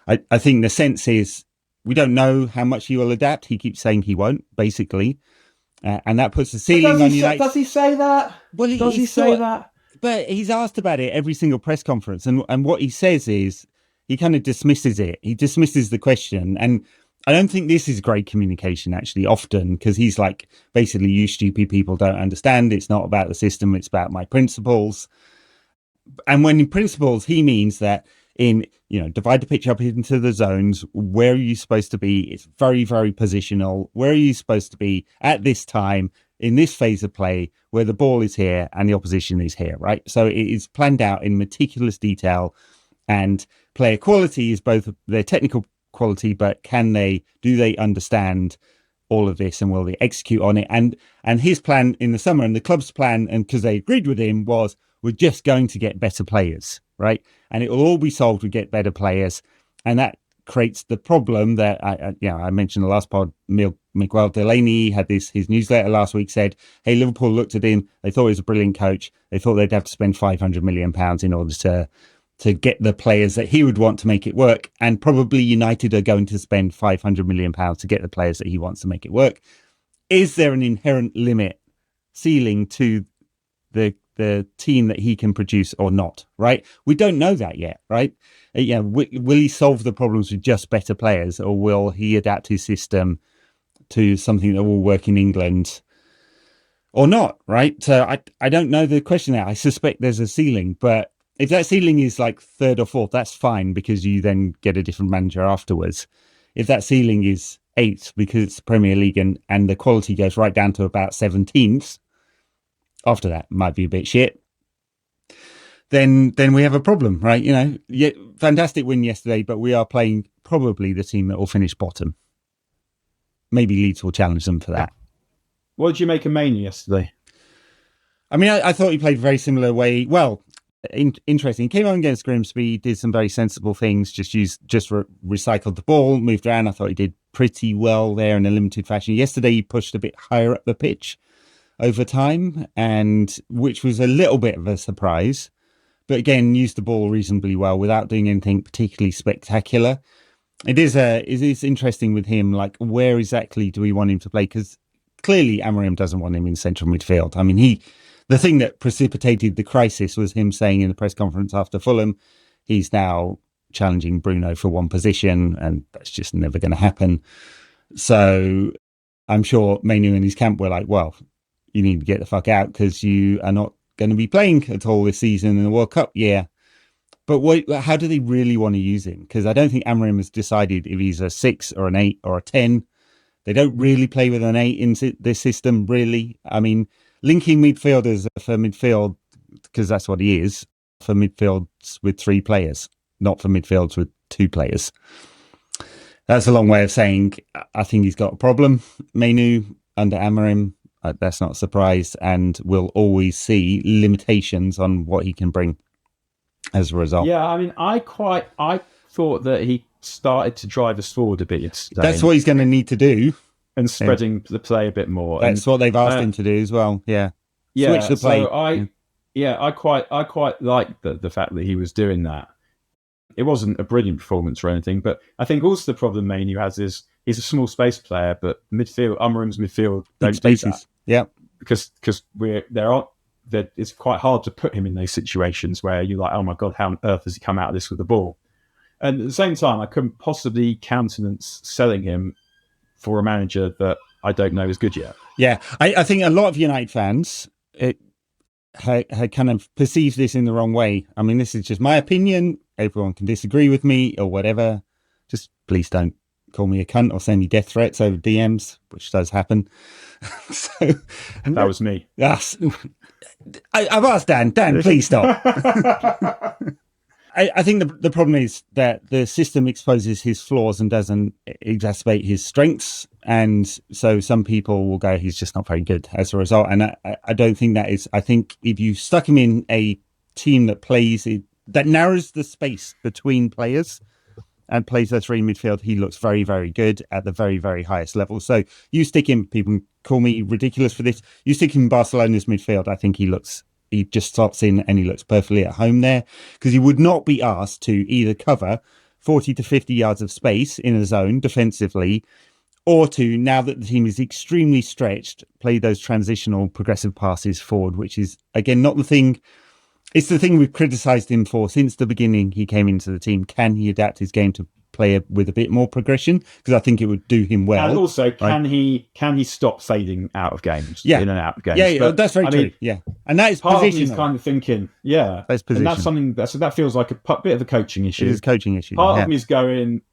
I think the sense is we don't know how much he will adapt. He keeps saying he won't, basically. And that puts the ceiling on United. Does he say that? Well, does he say that? But he's asked about it every single press conference. And what he says is he kind of dismisses it. He dismisses the question. And I don't think this is great communication, actually, often, because he's like, basically, you stupid people don't understand. It's not about the system. It's about my principles. And when in principles, he means that divide the pitch up into the zones. Where are you supposed to be? It's very, very positional. Where are you supposed to be at this time in this phase of play where the ball is here and the opposition is here, right? So it is planned out in meticulous detail, and player quality is both their technical quality, but do they understand all of this, and will they execute on it? And his plan in the summer, and the club's plan, and because they agreed with him, was we're just going to get better players, right? And it will all be solved with get better players. And that creates the problem that I mentioned in the last pod. Miguel Delaney had his newsletter last week, said, hey, Liverpool looked at him, they thought he was a brilliant coach, they thought they'd have to spend £500 million in order to get the players that he would want to make it work. And probably United are going to spend £500 million to get the players that he wants to make it work. Is there an inherent ceiling to the team that he can produce or not, right? We don't know that yet, right? Will he solve the problems with just better players, or will he adapt his system to something that will work in England or not, right? So I don't know the question there. I suspect there's a ceiling, but if that ceiling is like third or fourth, that's fine, because you then get a different manager afterwards. If that ceiling is eighth because it's the Premier League and the quality goes right down to about 17th, after that might be a bit shit, then we have a problem, right? Fantastic win yesterday, but we are playing probably the team that will finish bottom. Maybe Leeds will challenge them for that. What did you make of Mainoo yesterday? I mean, I thought he played a very similar way. Well, interesting. He came on against Grimsby, did some very sensible things, recycled the ball, moved around. I thought he did pretty well there in a limited fashion. Yesterday, he pushed a bit higher up the pitch over time, and which was a little bit of a surprise, but again, used the ball reasonably well without doing anything particularly spectacular. It is interesting with him, like, where exactly do we want him to play? Because clearly Amorim doesn't want him in central midfield. I mean, the thing that precipitated the crisis was him saying in the press conference after Fulham, he's now challenging Bruno for one position, and that's just never going to happen. So I'm sure Manu and his camp were like, well, you need to get the fuck out because you are not going to be playing at all this season in the World Cup. Yeah. But how do they really want to use him? Because I don't think Amorim has decided if he's a 6 or an 8 or a 10. They don't really play with an 8 in this system, really. I mean, linking midfielders for midfield, because that's what he is, for midfields with 3 players, not for midfields with 2 players. That's a long way of saying I think he's got a problem. Manu under Amorim, that's not a surprise, and we'll always see limitations on what he can bring as a result. Yeah, I mean, I thought that he started to drive us forward a bit yesterday. That's what he's going to need to do. And spreading the play a bit more. That's what they've asked him to do as well. Yeah. Yeah. Switch the play. So I quite liked the fact that he was doing that. It wasn't a brilliant performance or anything, but I think also the problem Manu has is he's a small space player, but Amorim's midfield don't spaces. do that. Yeah. Because it's quite hard to put him in those situations where you're like, oh my God, how on earth has he come out of this with the ball? And at the same time, I couldn't possibly countenance selling him for a manager that I don't know is good yet. Yeah, I think a lot of United fans had kind of perceived this in the wrong way. I mean, this is just my opinion. Everyone can disagree with me or whatever. Just please don't call me a cunt or send me death threats over DMs, which does happen. That was me. Yes. I've asked Dan. Dan, please stop. I think the problem is that the system exposes his flaws and doesn't exacerbate his strengths. And so some people will go, he's just not very good as a result. And I don't think that is. I think if you stuck him in a team that narrows the space between players and plays those 3 in midfield, he looks very, very good at the very, very highest level. So you stick him, people call me ridiculous for this. You stick him in Barcelona's midfield, I think he just slots in and he looks perfectly at home there, because he would not be asked to either cover 40 to 50 yards of space in a zone defensively, or to, now that the team is extremely stretched, play those transitional progressive passes forward, which is, again, not the thing. It's the thing we've criticised him for since the beginning he came into the team. Can he adapt his game to play with a bit more progression? Because I think it would do him well. And also, can he stop fading out of games? Yeah. In and out of games. Yeah, but, that's very true. Yeah. And that is part position. Of me is kind of thinking, yeah. That's position. And that's something that feels like a bit of a coaching issue. It is a coaching issue. Part of me is going,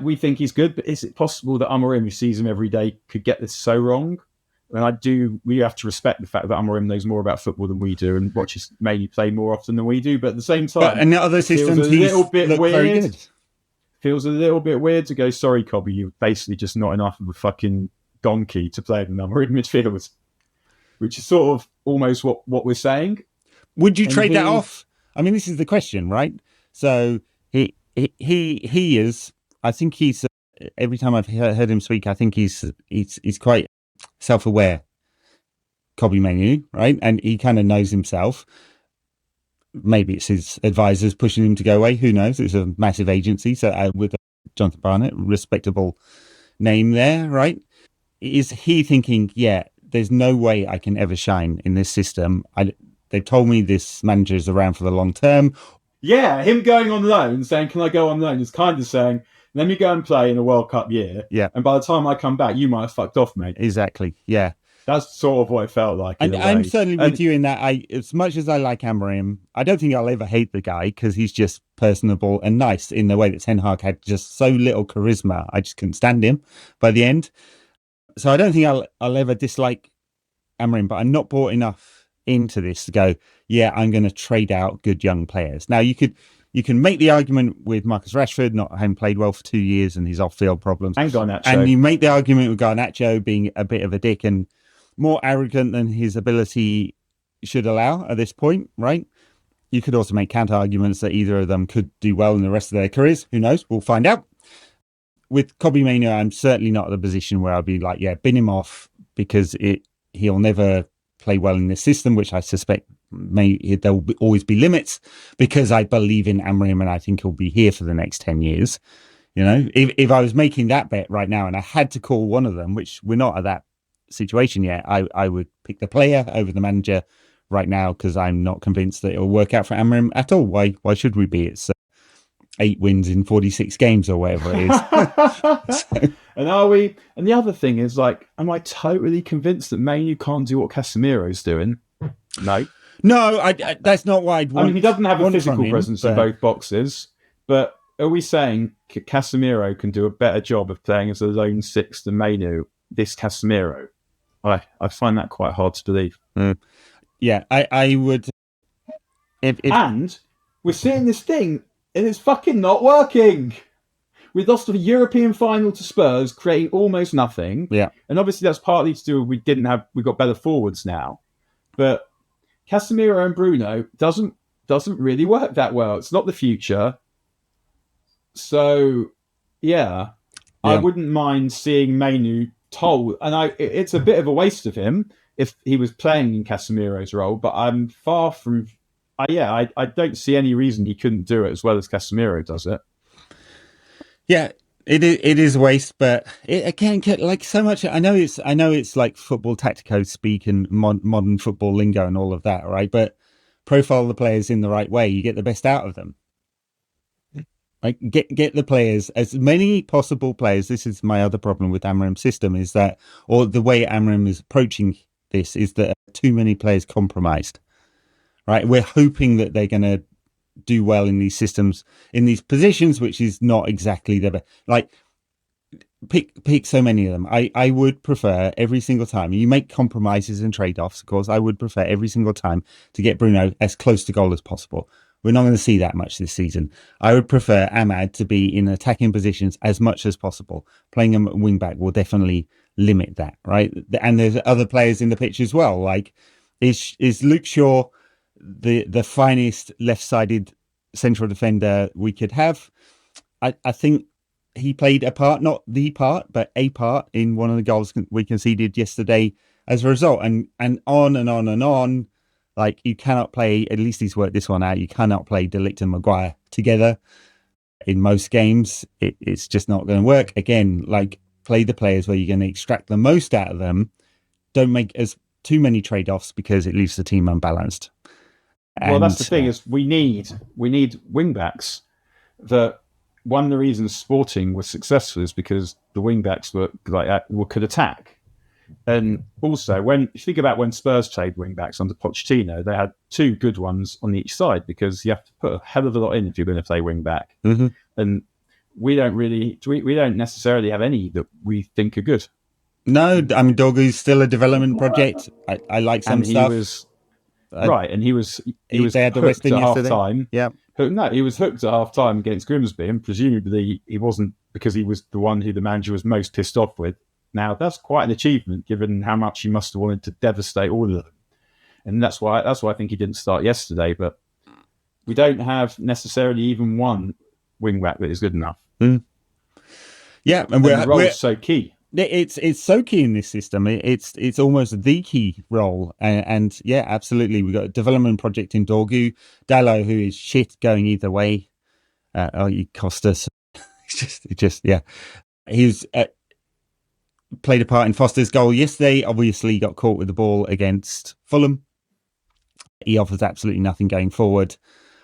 we think he's good, but is it possible that Amorim, who sees him every day, could get this so wrong? And we have to respect the fact that Amorim knows more about football than we do and watches Mainly play more often than we do. But at the same time, but in the other systems, he's a little bit weird. Feels a little bit weird to go, sorry, Cobby, you're basically just not enough of a fucking donkey to play the number in midfield, which is sort of almost what we're saying. Would you trade that off? I mean, this is the question, right? So he is. I think he's. Every time I've heard him speak, I think he's quite self-aware. Cobby Manu, right? And he kind of knows himself. Maybe it's his advisors pushing him to go away. Who knows? It's a massive agency. So with Jonathan Barnett, respectable name there, right? Is he thinking, yeah, there's no way I can ever shine in this system? They've told me this manager is around for the long term. Yeah, him going on loan, saying, can I go on loan, is kind of saying, let me go and play in a World Cup year. Yeah. And by the time I come back, you might have fucked off, mate. Exactly. Yeah. That's sort of what it felt like. And I'm certainly with you in that. As much as I like Amorim, I don't think I'll ever hate the guy because he's just personable and nice in the way that Ten Hag had just so little charisma. I just couldn't stand him by the end. So I don't think I'll ever dislike Amorim, but I'm not bought enough into this to go, yeah, I'm going to trade out good young players. Now, you can make the argument with Marcus Rashford not having played well for 2 years and his off-field problems. And Garnacho. And you make the argument with Garnacho being a bit of a dick and more arrogant than his ability should allow at this point, right? You could also make counter-arguments that either of them could do well in the rest of their careers. Who knows? We'll find out. With Cobby Manu, I'm certainly not in a position where I'll be like, yeah, bin him off because he'll never play well in this system, which I suspect there will always be limits because I believe in Amorim and I think he'll be here for the next 10 years. You know, if I was making that bet right now and I had to call one of them, which we're not at that situation yet, I would pick the player over the manager right now because I'm not convinced that it'll work out for Amorim at all. Why should we be? It's 8 wins in 46 games or whatever it is. So, And are we? And the other thing is, like, am I totally convinced that Manu can't do what Casemiro's doing? No. no, I that's not what I'd want. I mean, he doesn't have a want from physical him, presence in but- both boxes, but are we saying Casemiro can do a better job of playing as a lone six than Manu? This Casemiro, I find that quite hard to believe. Yeah, I would. If And we're seeing this thing, and it's fucking not working. We lost a European final to Spurs, creating almost nothing. yeah, And obviously that's partly to do with we got better forwards now. But Casemiro and Bruno doesn't really work that well. It's not the future. So yeah. I wouldn't mind seeing Manu told, and it's a bit of a waste of him if he was playing in Casemiro's role, but I'm far from I don't see any reason he couldn't do it as well as Casemiro does it. yeah. It is a waste, but it again, like so much. I know it's like football tactico speak and modern football lingo and all of that, right? But profile the players in the right way, you get the best out of them. Like get the players, as many possible players. This is my other problem with Amorim's system, is that, or the way Amorim is approaching this, is that too many players compromised. Right, we're hoping that they're going to do well in these systems, in these positions, which is not exactly the best. Like, pick so many of them. I would prefer every single time you make compromises and trade-offs. Of course, I would prefer every single time to get Bruno as close to goal as possible. We're not going to see that much this season. I would prefer Ahmad to be in attacking positions as much as possible. Playing him at wing back will definitely limit that, right? And there's other players in the pitch as well. Like, is Luke Shaw the finest left-sided central defender we could have? I think he played a part, not the part, but a part in one of the goals we conceded yesterday as a result. And on and on and on. Like, you cannot play, at least he's worked this one out, you cannot play De Ligt and Maguire together in most games. It's just not going to work. Again, like, play the players where you're going to extract the most out of them. Don't make as too many trade-offs because it leaves the team unbalanced. Well, that's the thing, is we need wing backs. One of the reasons Sporting was successful is because the wing backs could attack. And also, if you think about when Spurs played wing backs under Pochettino, they had two good ones on each side, because you have to put a hell of a lot in if you're going to play wing back. Mm-hmm. And we don't necessarily have any that we think are good. No, I mean, Dorgu's still a development project. I like some stuff. He was They had the hooked Western at half yesterday. time. Yeah. No, he was hooked at half time against Grimsby, and presumably he wasn't, because he was the one who the manager was most pissed off with. Now, that's quite an achievement, given how much he must have wanted to devastate all of them. And that's why I think he didn't start yesterday. But we don't have necessarily even one wing back that is good enough. Mm. Yeah, and the role's so key. It's so key in this system. It's almost the key role. And yeah, absolutely. We've got a development project in Dorgu. Dallo, who is shit going either way. He cost us. Yeah. He's played a part in Foster's goal yesterday. Obviously got caught with the ball against Fulham. He offers absolutely nothing going forward.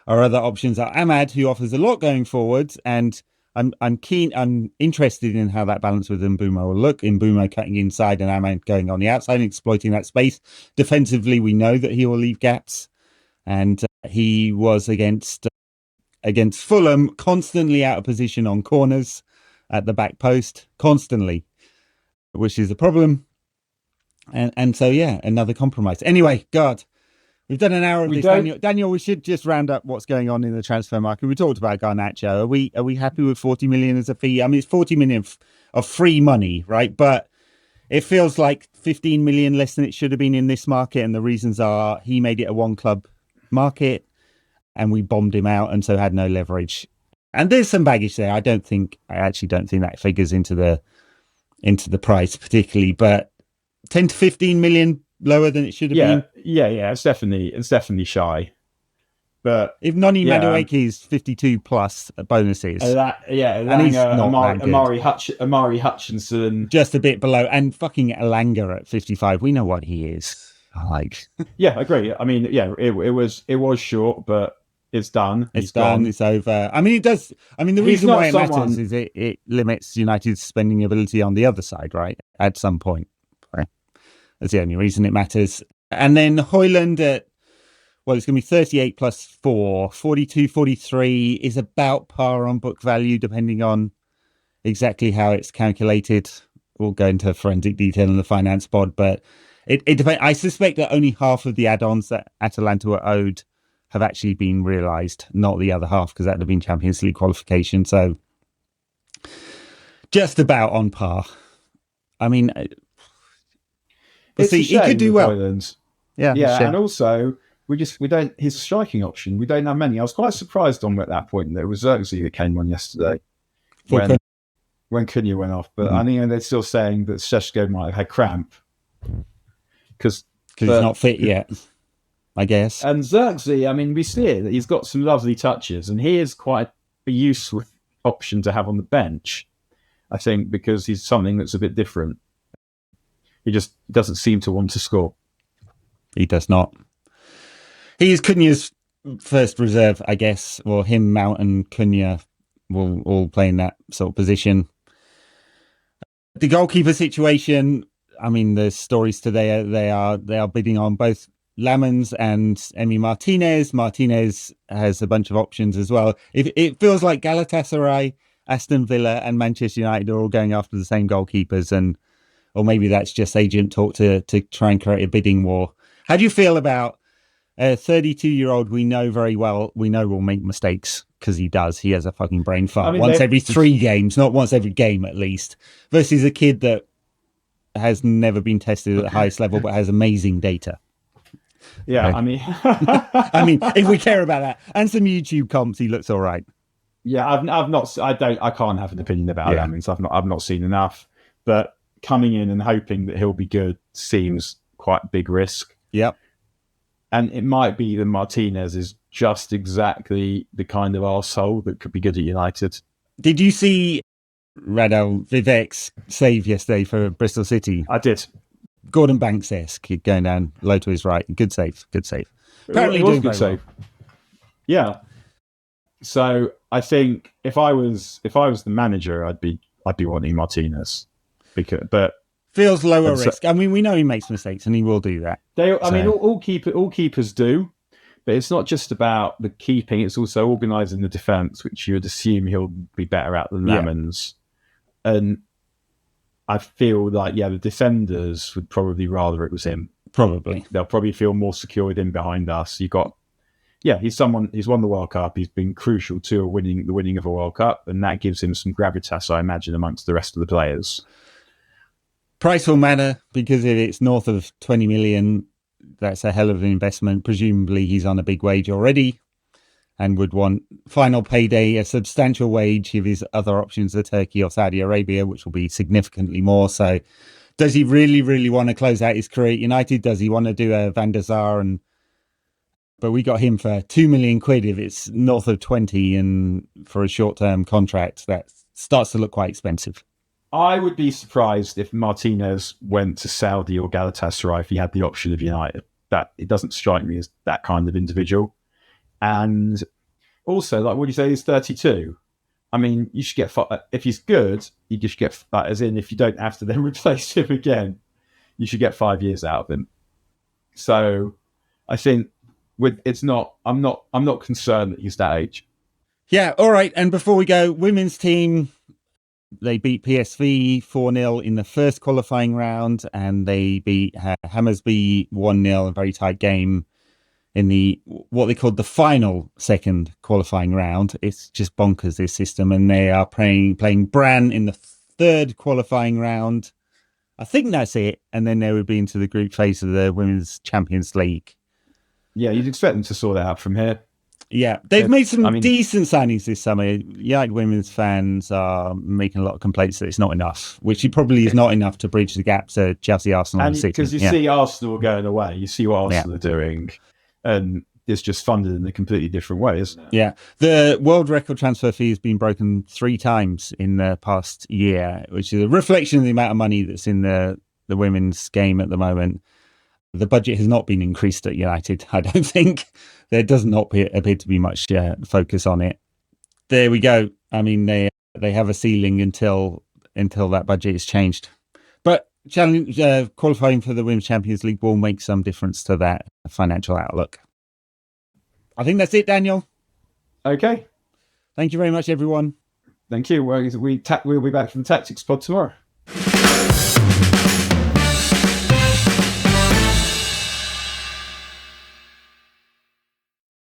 Our other options are Ahmad, who offers a lot going forward, and I'm interested in how that balance with Mbeumo will look. Mbeumo cutting inside and Ahmad going on the outside and exploiting that space. Defensively, we know that he will leave gaps, and he was against Fulham constantly out of position on corners at the back post, constantly, which is a problem. And so, yeah, another compromise. Anyway, God, we've done an hour of this. Daniel, we should just round up what's going on in the transfer market. We talked about Garnacho. Are we happy with 40 million as a fee? I mean, it's 40 million of free money, right? But it feels like 15 million less than it should have been in this market. And the reasons are he made it a one club market and we bombed him out and so had no leverage. And there's some baggage there. I actually don't think that figures into the price particularly, but 10 to 15 million lower than it should have been. Yeah. It's definitely shy. But if Noni Madueke is 52 plus bonuses, and he's Amari Hutchinson just a bit below, and fucking Alanga at 55. We know what he is like. Yeah, I agree. I mean, yeah, it was short, but it's done. It's done. Gone. It's over. I mean, it does. I mean, the He's reason not why it someone- matters is it limits United's spending ability on the other side, right? At some point. Right? That's the only reason it matters. And then Højlund at, well, it's going to be 38 plus 4. 42, 43 is about par on book value, depending on exactly how it's calculated. We'll go into forensic detail in the finance pod, but it depends. I suspect that only half of the add-ons that Atalanta were owed have actually been realised, not the other half, because that would have been Champions League qualification. So just about on par. I mean, we'll see. He could do well. Højlund. Yeah, and also we don't his striking option. We don't have many. I was quite surprised on at that point that it was Xerxes that came on yesterday when Cunha went off. But I think they're still saying that Šeško might have had cramp because he's not fit yet, I guess. And Xerxes, I mean, we see it that he's got some lovely touches, and he is quite a useful option to have on the bench. I think because he's something that's a bit different. He just doesn't seem to want to score. He does not. He is Cunha's first reserve, I guess, or him, Mount and Cunha will all play in that sort of position. The goalkeeper situation, I mean, the stories today, they are bidding on both Lamens and Emi Martinez. Martinez has a bunch of options as well. It feels like Galatasaray, Aston Villa and Manchester United are all going after the same goalkeepers, or maybe that's just agent talk to try and create a bidding war. How do you feel about a 32-year-old we know very well, we know will make mistakes, because he does. He has a fucking brain fart. I mean, once every 3 games, not once every game at least, versus a kid that has never been tested at the highest level but has amazing data. Yeah, okay. I mean, if we care about that, and some YouTube comps, he looks all right. Yeah, I can't have an opinion about that. I mean, I've not seen enough, but coming in and hoping that he'll be good seems quite a big risk. Yep. And it might be that Martinez is just exactly the kind of arsehole that could be good at United. Did you see Radel Vivek's save yesterday for Bristol City? I did. Gordon Banks-esque, going down low to his right. Good save. Apparently it was a good save. Well. Yeah. So I think if I was the manager, I'd be wanting Martinez, but feels lower risk. I mean, we know he makes mistakes, and he will do that. I mean, all keepers do, but it's not just about the keeping; it's also organising the defence, which you would assume he'll be better at than Lemons. And I feel like the defenders would probably rather it was him. Probably they'll probably feel more secure with him behind us. You got. Yeah, he's won the World Cup. He's been crucial to the winning of a World Cup, and that gives him some gravitas, I imagine, amongst the rest of the players. Price will matter, because if it's north of 20 million, that's a hell of an investment. Presumably he's on a big wage already and would want final payday, a substantial wage if his other options are Turkey or Saudi Arabia, which will be significantly more. So does he really, really want to close out his career at United? Does he want to do a Van der Sar? But we got him for 2 million quid if it's north of 20, and for a short-term contract, that starts to look quite expensive. I would be surprised if Martinez went to Saudi or Galatasaray if he had the option of United. That it doesn't strike me as that kind of individual. And also, like, what do you say? He's 32. I mean, you should get if he's good, you just get as in if you don't have to then replace him again, you should get 5 years out of him. So, I think I'm not concerned that he's that age. Yeah, all right. And before we go, women's team. They beat PSV 4-0 in the first qualifying round, and they beat Hammersby 1-0, a very tight game in what they called the final second qualifying round. It's just bonkers, this system, and they are playing Brann in the third qualifying round. I think that's it, and then they would be into the group phase of the Women's Champions League. Yeah, you'd expect them to sort that out from here. Yeah, they've made some decent signings this summer. United women's fans are making a lot of complaints that it's not enough, which probably is not enough to bridge the gap to Chelsea, Arsenal, and City. Because you see Arsenal going away, you see what Arsenal are doing, and it's just funded in a completely different way, isn't it? Yeah, the world record transfer fee has been broken 3 times in the past year, which is a reflection of the amount of money that's in the women's game at the moment. The budget has not been increased at United. I don't think there does not appear to be much focus on it. There we go. I mean, they have a ceiling until that budget is changed. But qualifying for the Women's Champions League will make some difference to that financial outlook. I think that's it, Daniel. Okay. Thank you very much, everyone. Thank you. We'll be back for the Tactics Pod tomorrow.